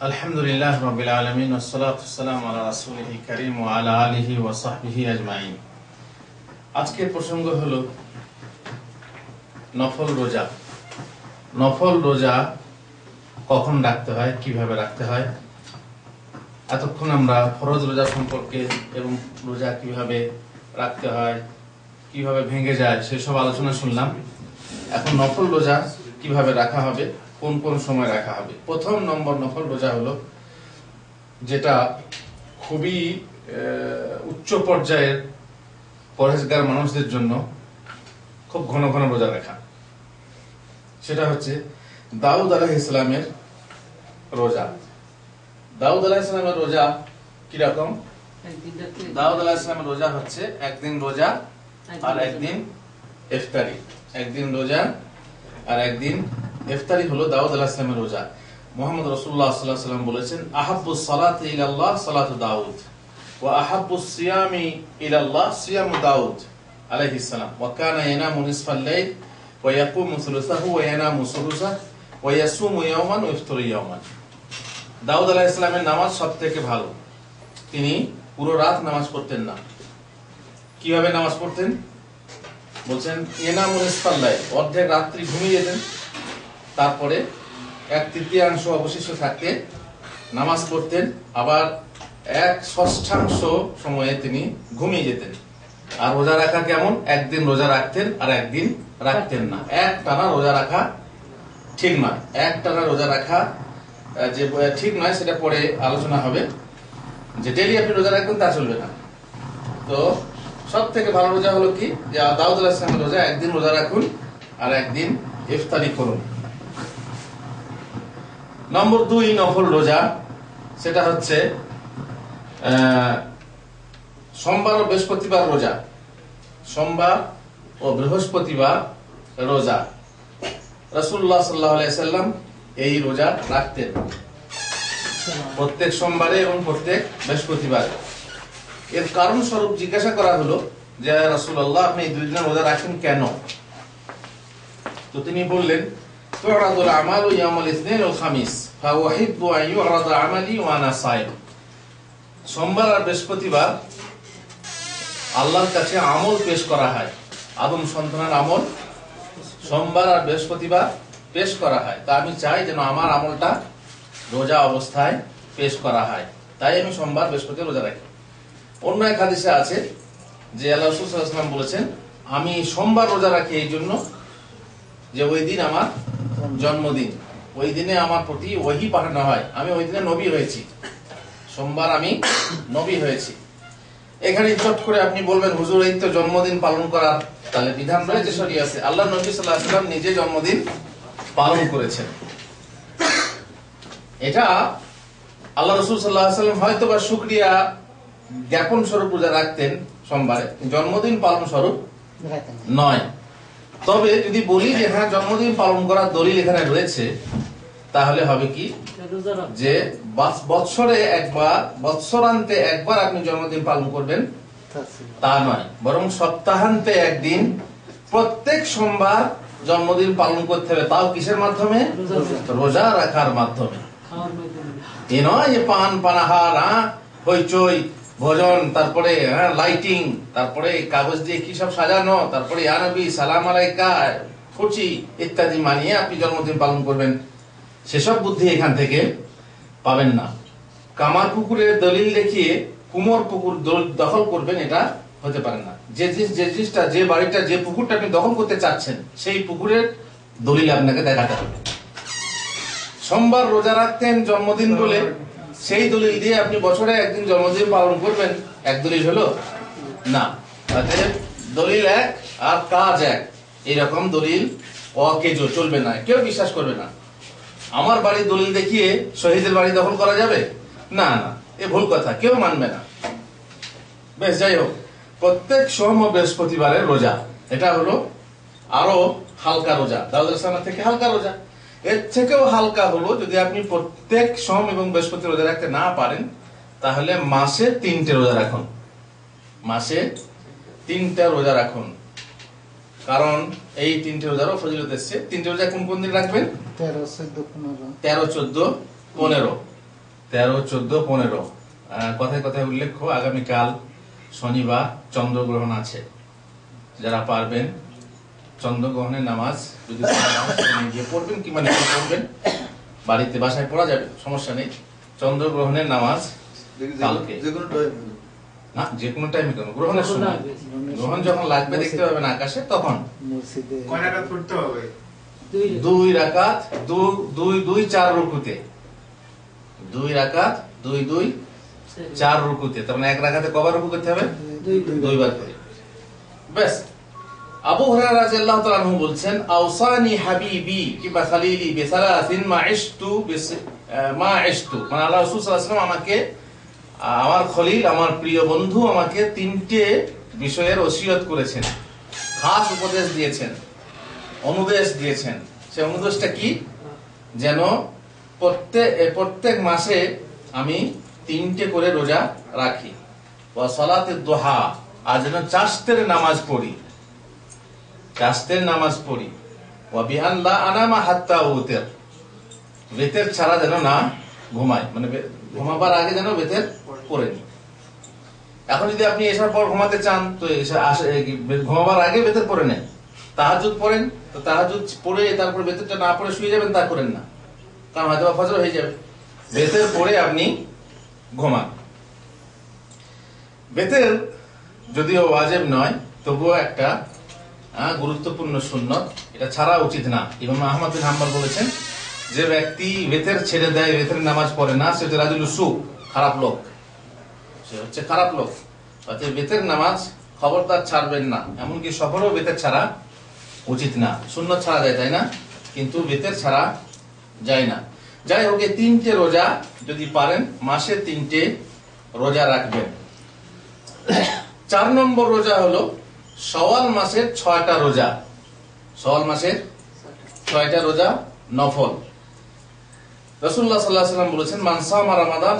আলহামদুলিল্লাহ রাব্বিল আলামিন ওয়াসসালাতু ওয়াসসালামু আলা রাসূলিল কারীম ওয়া আলা আলিহি ওয়া সাহবিহি আজমাইন। আজকের প্রসঙ্গ হলো নফল রোজা। নফল রোজা কখন রাখতে হয়, কিভাবে রাখতে হয়। এতক্ষণ আমরা ফরজ রোজা সম্পর্কে এবং রোজা কিভাবে রাখতে হয়, কিভাবে ভেঙে যায় সেসব আলোচনা শুনলাম। এখন নফল রোজা কিভাবে রাখা হবে, কোন কোন সময় রাখা হবে। প্রথম নম্বর নফল রোজা হলো যেটা খুবই উচ্চ পর্যায়ের পরহেজগার মানুষদের জন্য খুব ঘন ঘন রোজা রাখা। সেটা হচ্ছে দাউদ আলাইহিস সালামের রোজা। দাউদ আলাইহিস সালামের রোজা কিরকম? দাউদ আলাইহিস সালামের রোজা হচ্ছে একদিন রোজা আর একদিন ইফতারি। একদিন রোজা আর একদিন ইফতারি হলো দাউদ আলাইহিস সালামের রোজা। মুহাম্মদ রাসূলুল্লাহ সাল্লাল্লাহু আলাইহি ওয়াসাল্লাম বলেছেন, আহাব্বুস সালাতি ইলাল্লাহ সালাতু দাউদ ওয়া আহাব্বুস সিয়ামি ইলাল্লাহ সিয়ামু দাউদ আলাইহিস সালাম ওয়া কানা ইয়ানামু নিসফাল লাইল ওয়া ইয়াকুমু সুলুসাহু ওয়া ইয়ানামু সুলুসাহু ওয়া ইয়াসুমু ইয়াওমান ওয়া ইফতারু ইয়াওমান। দাউদ আলাইহিস সালামের নামাজ সবথেকে ভালো। তিনি পুরো রাত নামাজ পড়তেন না। কিভাবে নামাজ পড়তেন? বলছেন ইয়ানামু নিসফাল লাইল, অর্ধেক রাত্রি ঘুমিয়ে যেতেন, তারপরে 1/3 অবশিষ্ট থাকতে নামাজ পড়তেন, আবার 1/6 সময়ে তিনি ঘুমিয়ে যেতেন। আর রোজা রাখা কেমন? একদিন রোজা রাখতেন আর একদিন রাখতেন না। একটানা রোজা রাখা ঠিক নয়। একটানা রোজা রাখা যে ঠিক নয় সেটা পরে আলোচনা হবে। যে ডেইলি আপনি রোজা রাখবেন তা চলবে না। তো সব থেকে ভালো রোজা হলো কি, যে দাউদ আলাইহিস সালামের রোজা, একদিন রোজা রাখুন আর একদিন ইফতারি করুন। নম্বর 2 নফল রোজা, সেটা হচ্ছে সোমবার ও বৃহস্পতিবার রোজা। সোমবার ও বৃহস্পতিবার রোজা রাসূলুল্লাহ সাল্লাল্লাহু আলাইহি সাল্লাম এই রোজা রাখতেন, প্রত্যেক সোমবারে এবং প্রত্যেক বৃহস্পতিবারে। এর কারণ স্বরূপ জিজ্ঞাসা করা হলো যে রাসূলুল্লাহ, আপনি এই 2 দিন রোজা রাখেন কেন? তো তিনি বললেন, তু'রাদুল আমালু ইয়াউমাল ইসনিন ওয়াল খামিস ফাউহিব্বু আন ইউ'রাদা আমালি ওয়া আনা সাইম। সোমবার আর বৃহস্পতিবার আল্লাহর কাছে আমল পেশ করা হয়। আদম সন্তানের আমল সোমবার আর বৃহস্পতিবার পেশ করা হয়। তা আমি চাই যেন আমার আমলটা রোজা অবস্থায় পেশ করা হয়, তাই আমি সোমবার বৃহস্পতিবার রোজা রাখি। অন্য এক হাদিসে আছে যে আল্লাহ রাসূল সাল্লাল্লাহু আলাইহি ওয়াসাল্লাম বলেছেন, আমি সোমবার রোজা রাখি এই জন্য যে ওই দিন আমার জন্মদিন, ওই দিনে আমার প্রতি ওহী পাঠানো হয়, আমি ওই দিনে নবী হয়েছি। সোমবার আমি নবী হয়েছি। এখানে চট করে আপনি বলবেন, হুজুর এই তো জন্মদিন পালন করার তাহলে বিধান রয়েছে শরীয়তে। আল্লাহ নবী সাল্লাল্লাহু আলাইহি ওয়াসাল্লাম নিজে জন্মদিন পালন করেছেন। এটা আল্লাহ রাসূল সাল্লাল্লাহু আলাইহি ওয়াসাল্লাম হয়তো বা শুকরিয়া জ্ঞাপন স্বরূপ রোজা রাখতেন সোমবারে, জন্মদিন পালন স্বরূপ নয়। তবে যদি বলি যে হ্যাঁ জন্মদিন পালন করার দলিল এখানে রয়েছে, তাহলে হবে কি যে বৎসরে একবার, বৎসরান্তে একবার আপনি জন্মদিন পালন করবেন তা নয়, বরং সপ্তাহান্তে একদিন প্রত্যেক সোমবার জন্মদিন পালন করতে হবে। তাও কিসের মাধ্যমে? রোজা রাখার মাধ্যমে। এ নয় যে পান পানাহার, হইচই, ভোজন, তারপরে লাইটিং, তারপরে কাগজ দিয়ে কি সব সাজানো, তারপরে ইয়া নবী, সালাম আলাইকা, ফুচি ইত্যাদি মানিয়ে আপনি জন্মদিন পালন করবেন, সেসব বুদ্ধি এখান থেকে পাবেন না। কামার পুকুরের দলিল দেখিয়ে কুমোর পুকুর দখল করবেন, এটা হতে পারে না। যে জিনিসটা, যে বাড়িটা, যে পুকুরটা আপনি দখল করতে চাচ্ছেন, সেই পুকুরের দলিল আপনাকে দেখাতে হবে। সোমবার রোজা রাখতেন জন্মদিন বলে সেই দলিল দিয়ে আপনি বছরে একদিন জন্মদিন পালন করবেন, এক দলিল হলো না। দলিল এক আর কাজ এক, এরকম দলিল অকেজো চলবে না, কেউ বিশ্বাস করবে না। আমার বাড়ির দলিল দেখিয়ে শহীদের বাড়ি দখল করা যাবে? না না, এ ভুল কথা, কেউ মানবে না। বেশ, যাই হোক, প্রত্যেক সোম ও বৃহস্পতিবারের রোজা, এটা হলো আরো হালকা রোজা, দাউদ আলাইহিস সালাম থেকে হালকা রোজা। এর থেকেও হালকা হলো যদি আপনি প্রত্যেক সোম এবং বৃহস্পতি রোজা রাখতে না পারেন, তাহলে মাসে 3টে রোজা রাখুন। মাসে 3টা রোজা রাখুন। কারণ এই 3টে রোজারও ফজিলত এসেছে। 3টে রোজা কোন কোন দিন রাখবেন? 13, 14, 15। 13, 14, 15। 13, 14, 15 কথায় কথায় উল্লেখ্য আগামীকাল শনিবার চন্দ্রগ্রহণ আছে। যারা পারবেন চন্দ্রগ্রহণের নামাজ যদি গিয়ে পড়বেন কিংবা নিজে পড়বেন, বাড়িতে বাসায় পড়া যাবে, সমস্যা নেই। চন্দ্রগ্রহণের নামাজ কালকে না, যে কোনো টাইমে কেন, গ্রহণের সময়, গ্রহণ যখন লাগবে দেখতে পাবেন আকাশে, তখন 2 রাকাত 2 4 রুকুতে, 2 রাকাত 2 2 4 রুকুতে, তার মানে 1 রাকাতে কবার রুকু করতে হবে? 2 বার করে। ব্যাস। আবু হুরায়রা রাদিয়াল্লাহু তাআলা আনহু বলছেন, আওসানি হাবিবি কিংবা খালিলি বিসালাসিন মা ইশতু মানে আল্লাহ রাসূল সাল্লাল্লাহু আলাইহি ওয়াসাল্লাম আমাকে, আমার খলিল, আমার প্রিয় বন্ধু আমাকে 3টে বিষয়ের ওসিয়ত করেছেন, খাস উপদেশ দিয়েছেন, অনুদেশ দিয়েছেন। সে অনুদেশটা কি? যেন প্রত্যেক মাসে আমি 3টে করে রোজা রাখি, ওয়া সালাতুদ দুহা, আর যেন চাশতের নামাজ পড়ি, চাশতের নামাজ পড়ি, ওয়া বিআন লা আনামা হাত্তা উতির, বেতের ছাড়া যেন না ঘুমাই, মানে ঘুমাবার আগে যেন বেতের পড়ে নি। এখন যদি আপনি এসার পর ঘুমাতে চান তো ঘুমাবার আগে বেতের পড়ে নেন, তাহাজ্জুদ পড়েন তো তাহাজ্জুদ পড়ে তারপর বেতেরটা না পড়ে শুয়ে যাবেন, তা করেন না, কারণ হয়তো ফজর হয়ে যাবে। বেতের পড়ে আপনি ঘুমান। বেতের যদিও ওয়াজিব নয়, তবুও একটা গুরুত্বপূর্ণ সুন্নত, এটা ছাড়া উচিত না। ইমাম আহমদ বিন হাম্বল বলেছেন, যে ব্যক্তি বেতের ছেড়ে দেয়, বেতের নামাজ পড়ে না, সে হচ্ছে রাজুল সু, খারাপ লোক, সে হচ্ছে খারাপ লোক। অর্থাৎ বেতের নামাজ খবরদার ছাড়বেন না, এমনকি সফরেও বেতের ছাড়া উচিত না। সুন্নত ছাড়া যায়, তাই না, কিন্তু বেতের ছাড়া যায় না। যাই হোক, 3টে রোজা যদি পারেন, মাসে 3টে রোজা রাখবেন। 4 নম্বর রোজা হলো শাওয়াল মাসের 6টা রোজা। শাওয়াল মাসের 6টা রোজা নফল। রাসূলুল্লাহ সাল্লাল্লাহু আলাইহি ওয়াসাল্লাম বলেছেন, মান সামা রমাদান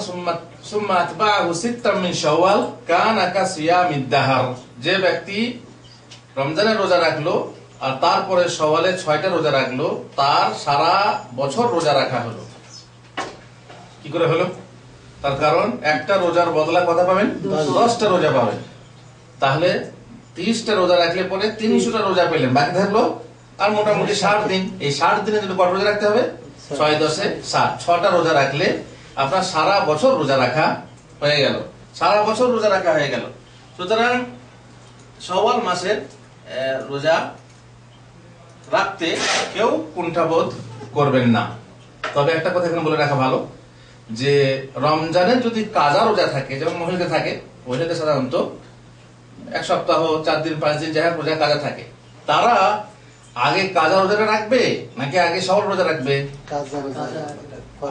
সুম্মা আতবাআহু সিত্তাম মিন শাওয়াল কানা কাসিয়ামিদ দাহর, যে ব্যক্তি রমজানের রোজা রাখলো আর তারপরে শাওয়ালে 6টা রোজা রাখলো, তার সারা বছর রোজা রাখা হলো। কি করে হলো? তার কারণ একটা রোজার বদলা কথা পাবেন, 10টা রোজা পাবেন। তাহলে 30টা রোজা রাখলে পরে 300টা রোজা পেলেন, বাকি থাকলো আর মোটামুটি 60 দিন। এই 60 দিনের জন্য কত রোজা রাখতে হবে? 6 10 60, 6টা রোজা রাখলে আপনার সারা বছর রোজা রাখা হয়ে গেল, সারা বছর রোজা রাখা হয়ে গেল। সুতরাং শাওয়াল মাসের রোজা রাখতে কেউ কুণ্ঠাবোধ করবেন না। তবে একটা কথা এখানে বলে রাখা ভালো, যে রমজানের যদি কাজা রোজা থাকে, যেমন মহিলাদের থাকে, মহিলাদের সাধারণত 1 সপ্তাহ 4 দিন 5 দিন যারা রোজা কাজা থাকে, তারা আগে কাজা রোজাটা রাখবে নাকি আগে শাওয়াল রোজা রাখবে?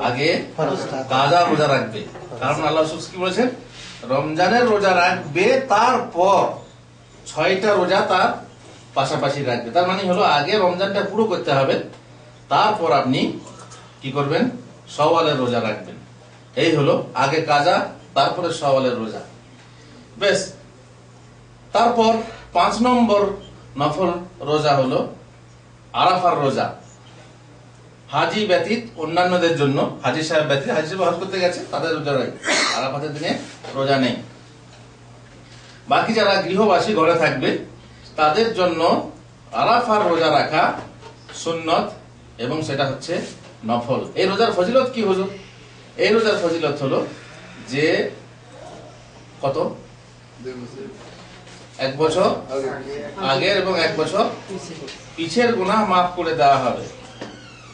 আগে কাজা রোজা রাখবে। কারণ আল্লাহ রাসূল কি বলেছেন? রমজানের রোজা রাখবে, তারপর 6টা রোজা তার পাশাপাশি রাখবে। তার মানে হলো আগে রমজানটা পুরো করতে হবে, তারপর আপনি কি করবেন? শাওয়ালের রোজা রাখবেন। এই হলো আগে কাজা, তারপরে শাওয়ালের রোজা। বেশ। তারপর 5 নম্বর নফল রোজা হলো আরাফার রোজা। হাজি ব্যতীত অন্যান্যদের জন্য, হাজি সাহেব ব্যতীত, হাজি সাহেব হজ করতে গেছে, তাদের রোজা রাখবে, আরাফাতের দিনে রোজা নেই। বাকি যারা গৃহবাসী ঘরে থাকবে তাদের জন্য আরাফার রোজা রাখা সুন্নত, এবং সেটা হচ্ছে নফল। এই রোজার ফজিলত কি হুজুর? এই রোজার ফজিলত হলো যে কত? 1 বছর আগের এবং 1 বছর পিছের গুনাহ মাফ করে দেওয়া হবে।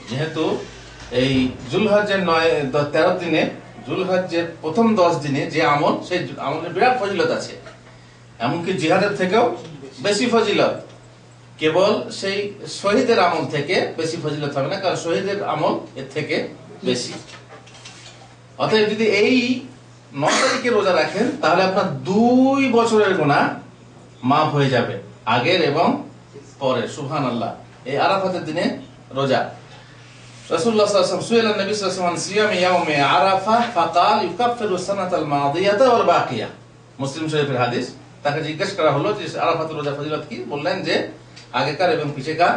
যেহেতু এই জুলহজ্জের 13 দিনে, জুলহজ্জের প্রথম 10 দিনে যে আমল, সেই আমলের বিরাট ফজিলত আছে, এমনকি জিহাদের থেকেও বেশি ফজিলত। কেবল সেই শহীদের আমল থেকে বেশি ফজিলত হবে না, কারণ শহীদের আমল এর থেকে বেশি। অতএব যদি এই 9 তারিখে রোজা রাখেন, তাহলে আপনার 2 বছরের গুনাহ মাফ হয়ে যাবে, আগের এবং পরে। সুবহানাল্লাহ। এই আরাফাতের দিনে রোজা। রাসূলুল্লাহ সাল্লাল্লাহু আলাইহি ওয়াসাল্লাম সুইলা নবী সাল্লাল্লাহু আলাইহি ওয়াসাল্লাম সিয়াম ইয়াউমে আরাফা ফাকাল ইউকাফিরু সানাতাল মাদিয়াতা ওয়াল বাকিয়া। মুসলিম শরীফের হাদিস। তাকে জিজ্ঞেস করা হলো যে আরাফাতের রোজা ফজিলত কি? বললেন যে আগেকার এবং পিছেকার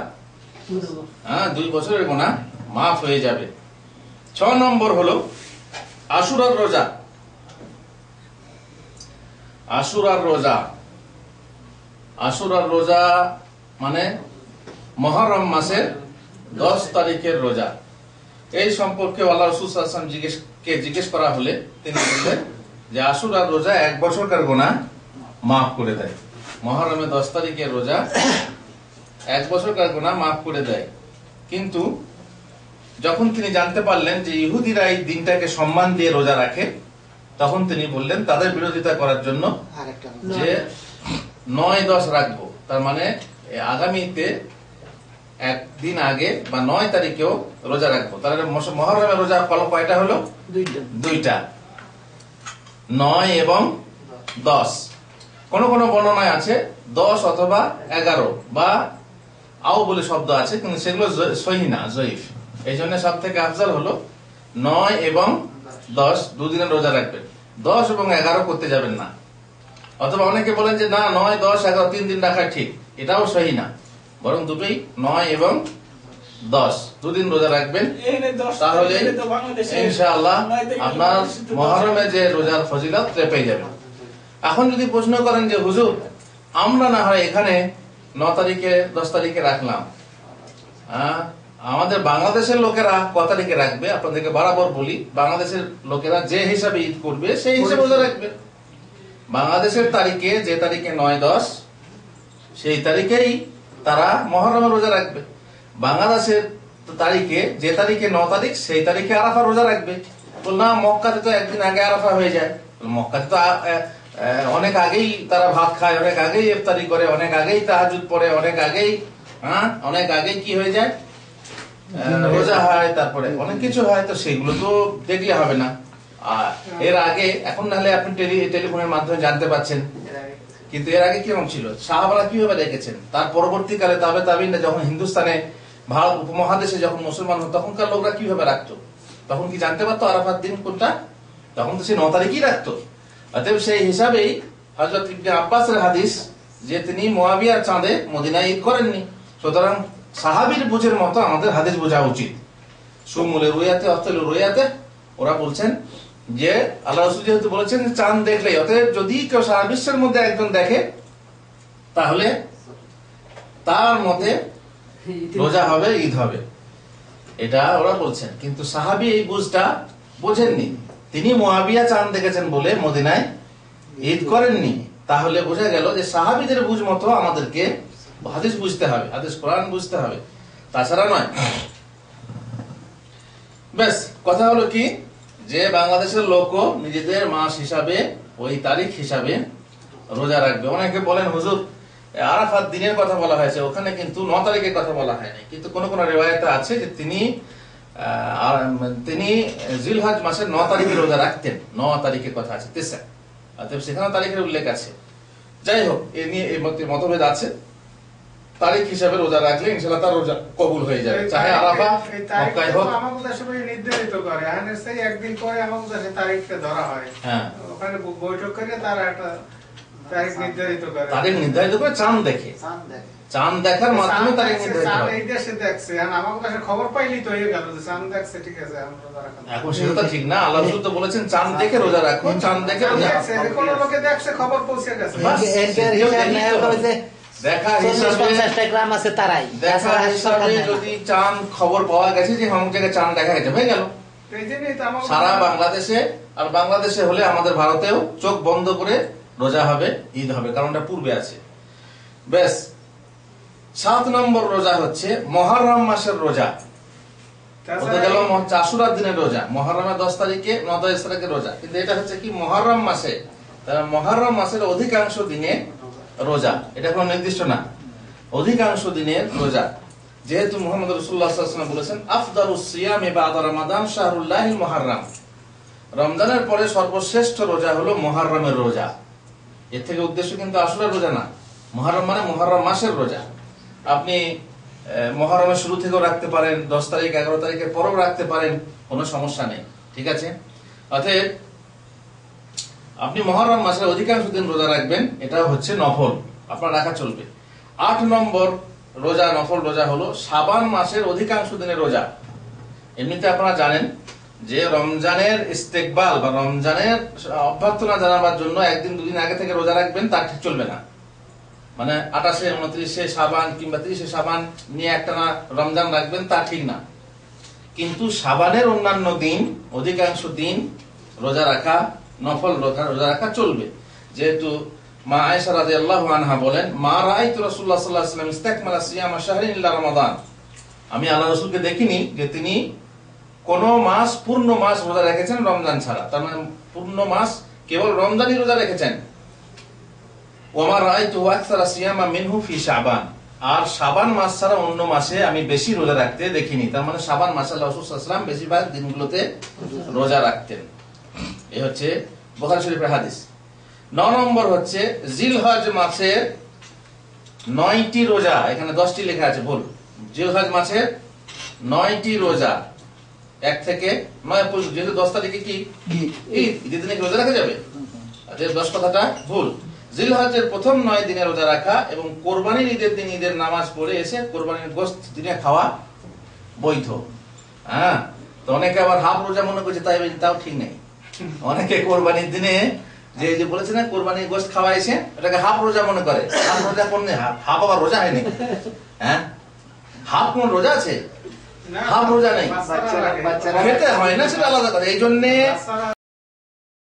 2 বছরের গুনাহ মাফ হয়ে যাবে। 6 নম্বর হলো আশুরার রোজা। আশুরার রোজা, আশুরার রোজা মানে মুহররম মাসের 10 তারিখের রোজা। এই সম্পর্কে আল্লাহ রাসূল সাল্লাল্লাহু আলাইহি ওয়াসাল্লাম জিজ্ঞেস করা হলে তিনি বললেন যে আশুরার রোজা 1 বছরকার গুনাহ মাফ করে দেয়। মুহররমের 10 তারিখের রোজা 1 বছরকার গুনাহ মাফ করে দেয়। কিন্তু যখন তিনি জানতে পারলেন যে ইহুদিরা এই দিনটাকে সম্মান দিয়ে রোজা রাখে, তখন তিনি বললেন তাদের বিরোধিতা করার জন্য যে 9-10 রাখবো। তার মানে আগামীতে একদিন আগে বা 9 তারিখেও রোজা রাখবো। তাহলে মুহররমের রোজা কয়টা হলো? দুইটা, 9 এবং 10। কোন কোন বর্ণনায় আছে 10 অথবা 11 বা আও বলে শব্দ আছে, কিন্তু সেগুলো সহিহ না, জয়ীফ। এই জন্য সব থেকে আফজাল হলো 9 এবং 10 দুদিনের রোজা রাখবেন। 10 এবং 11 করতে যাবেন না। অথবা অনেকে বলেন যে না 9, 10, 11 3 দিন রাখা ঠিক, এটাও সহি না। বরং দুটোই 9 এবং 10 দুদিন রোজা রাখবেন। তাহলে ইনশাআল্লাহ আপনার মুহররমে যে রোজার ফজিলত পেয়ে যাবেন। এখন যদি প্রশ্ন করেন যে হুজুর আমরা না হয় এখানে 9 তারিখে 10 তারিখে রাখলাম, আমাদের বাংলাদেশের লোকেরা কত তারিখে রাখবে? আপনাদেরকে বরাবর বলি, বাংলাদেশের লোকেরা যে হিসাবে ঈদ করবে সেই হিসাবে রোজা রাখবে। বাংলাদেশের তারিখে যে তারিখে 9-10 সেই তারিখেই তারা মুহররমের রোজা রাখবে। বাংলাদেশের তারিখে যে তারিখে 9 তারিখ সেই তারিখে আরাফা রোজা রাখবে। বল না মক্কাতে তো একদিন আগে আরাফা হয়ে যায়। মক্কাতে তো অনেক আগেই তারা ভাত খায়, অনেক আগেই ইফতারি করে, অনেক আগেই তাহাজ্জুদ পড়ে, অনেক আগেই কি হয়ে যায়, রোজা হয়, তারপরে অনেক কিছু হয়। তো সেগুলো তো দেখলে হবে না। আর এর আগে এখন নাহলে আপনি টেলিফোনের মাধ্যমে জানতে পারছেন, কিন্তু এর আগে কিরকম ছিল, সাহাবারা কিভাবে রেখেছেন, তার পরবর্তীকালে তাবেঈনরা যখন হিন্দুস্তানে ভারত উপমহাদেশে যখন মুসলমান হতো তখনকার লোকরা কিভাবে রাখতো, তখন কি জানতে পারতো আরাফাত দিন কোনটা? তখন তো সে 9 তারিখই রাখতো। অতএব সেই হিসাবেই হযরত ইবনে আব্বাসের হাদিস যে তিনি মুয়াবিয়ার চাঁদে মদিনায় ঈদ করেননি। সুতরাং সাহাবীর বুঝের মতো আমাদের হাদিস বোঝা উচিত। সুমুলে রুয়াতে অতল রুয়াতে ওরা বলছেন যে আল্লাহ রাসূল যেহেতু বলেছেন চাঁদ দেখলেই, অতএব যদি কেউ সারা বিশ্বের মধ্যে একজন দেখে তাহলে তার মতে রোজা হবে, ঈদ হবে, এটা ওরা বলছেন। কিন্তু সাহাবী এই বুঝটা বোঝেননি। তিনি মুয়াবিয়া চাঁদ দেখেছেন বলে মদিনায় ঈদ করেননি। তাহলে বোঝা গেল যে সাহাবীদের বুঝ মতো আমাদেরকে হাদিস বুঝতে হবে, হাদিস কোরআন বুঝতে হবে, তাছাড়া নয়। বেশ, কথা হলো কি যে বাংলাদেশের লোকও নিজেদের মাস হিসাবে ওই তারিখ হিসাবে রোজা রাখবে। অনেকে বলেন হুজুর আরাফাত দিনের কথা বলা হয়েছে, ওখানে কিন্তু 9 তারিখের কথা বলা হয়নি। কিন্তু কোন কোন রিওয়ায়াতে আছে যে তিনি জিলহজ মাসের 9 তারিখে রোজা রাখতেন। 9 তারিখের কথা আছে, 9। অতএব সেখানে তারিখের উল্লেখ আছে। যাই হোক, এ নিয়ে এই মতভেদ আছে। তারিখ হিসাবে রোজা রাখলে ইনশাআল্লাহ তার রোজা কবুল হয়ে যাবে, চাহে আরাফা মক্কায় হোক। আমাদের দেশে নির্ধারিত করে সেই একদিন পরে আমাদের দেশে তারিখটা ধরা হয়। হ্যাঁ, ওখানে বৈঠক করে তারা একটা তারিখ নির্ধারিত করে, তারিখ নির্ধারিত করে চাঁদ দেখে, চাঁদ দেখার মাধ্যমে তারিখ নির্ধারিত হয়। এই দেশে দেখছে, আমাদের দেশে খবর পাইলি তো হয়ে গেল যে চাঁদ দেখছে, ঠিক আছে আমরা রোজা রাখলাম। এখন সেটা তো ঠিক না। আল্লাহ রাসূল তো বলেছেন চাঁদ দেখে রোজা রাখো, চাঁদ দেখে রোজা রাখো। কোন লোকে দেখছে, খবর পৌঁছে গেছে, দেখা হিসাবে যদি চাঁদ খবর পাওয়া গেছে যে অমুক জায়গায় চাঁদ দেখা গেছে, হয়ে গেল সারা বাংলাদেশে। আর বাংলাদেশে হলে আমাদের ভারতেও চোখ বন্ধ করে রোজা হবে, ঈদ হবে, কারণ এটা পূর্বে আছে। বেশ, 7 নম্বর রোজা হচ্ছে মুহররম মাসের রোজা। গেল আশুরার দিনের রোজা, মুহররমের 10 তারিখে 9-10 তারিখে রোজা। কিন্তু এটা হচ্ছে কি মুহররম মাসে, মুহররম মাসের অধিকাংশ দিনে রোজা, এটা কোনো নির্দিষ্ট না, অধিকাংশ দিনের রোজা। যেহেতু মুহাম্মদ রাসূলুল্লাহ সাল্লাল্লাহু আলাইহি ওয়াসাল্লাম বলেছেন আফদালুস সিয়ামি বা'দা রমাদান শাহরুল্লাহিল মুহররম, রমজানের পরে সর্বশ্রেষ্ঠ রোজা হলো মুহররমের রোজা। এর থেকে উদ্দেশ্য কিন্তু আশুরার রোজা না, মুহররম মানে মুহররম মাসের রোজা। আপনি মুহররমের শুরু থেকেও রাখতে পারেন, 10 তারিখ 11 তারিখের পরেও রাখতে পারেন, কোনো সমস্যা নেই, ঠিক আছে। অতএব আপনি মুহররম মাসের অধিকাংশ দিন রোজা রাখবেন, এটা হচ্ছে নফল, আপনার রাখা চলবে। 8 নম্বর রোজা, নফল রোজা হলো শাবান মাসের অধিকাংশ দিনের রোজা। এমনিতে আপনারা জানেন যে রমজানের ইস্তেকবাল বা রমজানের অভ্যর্থনা জানাবার জন্য একদিন দুদিন আগে থেকে রোজা রাখবেন তা ঠিক চলবে না। মানে 28, 29 শাবান কিংবা 30 শাবান নিয়ে একটানা রমজান রাখবেন তা ঠিক না। কিন্তু শাবানের অন্যান্য দিন, অধিকাংশ দিন রোজা রাখা, নফল রোজা রাখা চলবে। যেহেতু মা আয়েশা রাদিয়াল্লাহু আনহা বলেন, মা রাআইতু রাসূলুল্লাহ সাল্লাল্লাহু আলাইহি ওয়াসাল্লাম ইস্তাকমালা সিয়ামা শাহরিন ইল্লা রমাদান, আমি আল্লাহ রাসূলকে দেখিনি যে তিনি কোন মাস পূর্ণ মাস রোজা রেখেছেন রমজান ছাড়া। তার মানে পূর্ণ মাস কেবল রমজানই রোজা রেখেছেন। ওয়া মা রাআইতুহু আকসারা সিয়ামা মিনহু ফি শাবান, আর শাবান মাস ছাড়া অন্য মাসে আমি বেশি রোজা রাখতে দেখিনি। তার মানে শাবান মাসে আল্লাহ রাসূল সাল্লাল্লাহু আলাইহি ওয়াসাল্লাম বেশিরভাগ দিনগুলোতে রোজা রাখতেন। এই হচ্ছে বুখারী শরীফের হাদিস। 9 নম্বর হচ্ছে জিলহজ মাসের 9টি রোজা, এখানে 10টি লেখা আছে, ভুল। জিলহজ মাসের 9টি রোজা, 1 থেকে 9 পর্যন্ত, যেহেতু 10 তারিখে কি ঈদ, ঈদের দিনে রোজা রাখা যাবে, 10 কথাটা ভুল। জিলহজের প্রথম 9 দিনে রোজা রাখা এবং কোরবানির ঈদের দিন ঈদের নামাজ পড়ে এসে কোরবানির গোশত দিনে খাওয়া বৈধ। হ্যাঁ, তো অনেকে আবার হাফ রোজা মনে করছে, তাও ঠিক নেই। অনেকে কোরবানির দিনে যে বলেছে না কোরবানির গোশত খাওয়াইছে, এটাকে হাফ রোজা মনে করে। হাফ রোজা কোন, হাফ আবার রোজা হয়নি। হ্যাঁ, হাফ কোন রোজা আছে? হাফ রোজা নেই, খেতে হয় না, সেটা আলাদা কথা। এই জন্য